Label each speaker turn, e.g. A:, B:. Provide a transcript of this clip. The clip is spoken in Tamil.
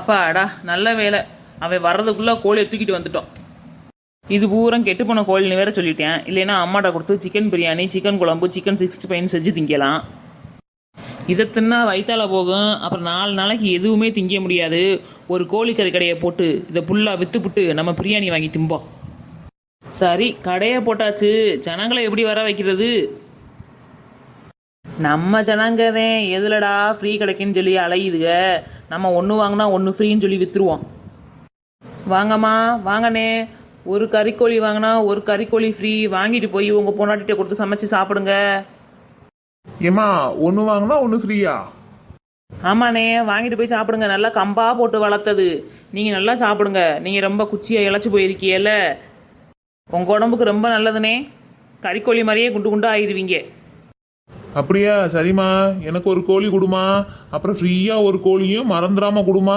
A: அப்பாடா நல்ல வேலை. அவன் வர்றதுக்குள்ளே கோழியை தூக்கிட்டு வந்துட்டோம். இது பூரா கெட்டு போன கோழின்னு வேற சொல்லிட்டேன். இல்லைன்னா அம்மாட்ட கொடுத்து சிக்கன் பிரியாணி, சிக்கன் குழம்பு, சிக்கன் 65 செஞ்சு திங்கலாம். இதை தின்னா வயிற்றால போகும். அப்புறம் 4 நாளைக்கு எதுவுமே திங்க முடியாது. ஒரு கோழிக்கறி கடையை போட்டு இதை ஃபுல்லாக விற்றுப்புட்டு நம்ம பிரியாணி வாங்கி திம்போம். சரி, கடையை போட்டாச்சு. ஜனங்களை எப்படி வர வைக்கிறது? நம்ம ஜனங்கதான் எதுலடா ஃப்ரீ கிடைக்குன்னு சொல்லி அலையுதுக. நம்ம ஒன்று வாங்கினா ஒன்று ஃப்ரீன்னு சொல்லி விற்றுருவோம். வாங்கம்மா வாங்கண்ணே, ஒரு கறிக்கோழி வாங்கினா ஒரு கறிக்கோழி ஃப்ரீ. வாங்கிட்டு போய் உங்கள் பொண்டாட்டிகிட்ட கொடுத்து சமைச்சு சாப்பிடுங்க.
B: ஏமா ஒன்று வாங்கினா ஒன்று ஃப்ரீயா?
A: ஆமாண்ணே, வாங்கிட்டு போய் சாப்பிடுங்க. நல்லா கம்பா போட்டு வளர்த்தது. நீங்கள் நல்லா சாப்பிடுங்க. நீங்கள் ரொம்ப குச்சியை இழைச்சி போயிருக்கீல்ல, உங்கள் உடம்புக்கு ரொம்ப நல்லதுண்ணே. கறிக்கோழி மாதிரியே குண்டு குண்டு ஆயிடுவீங்க.
B: அப்படியா? சரிம்மா, எனக்கு ஒரு கோழி கொடுமா. அப்புறம் ஃப்ரீயாக ஒரு கோழியும் மறந்துடாம கொடுமா.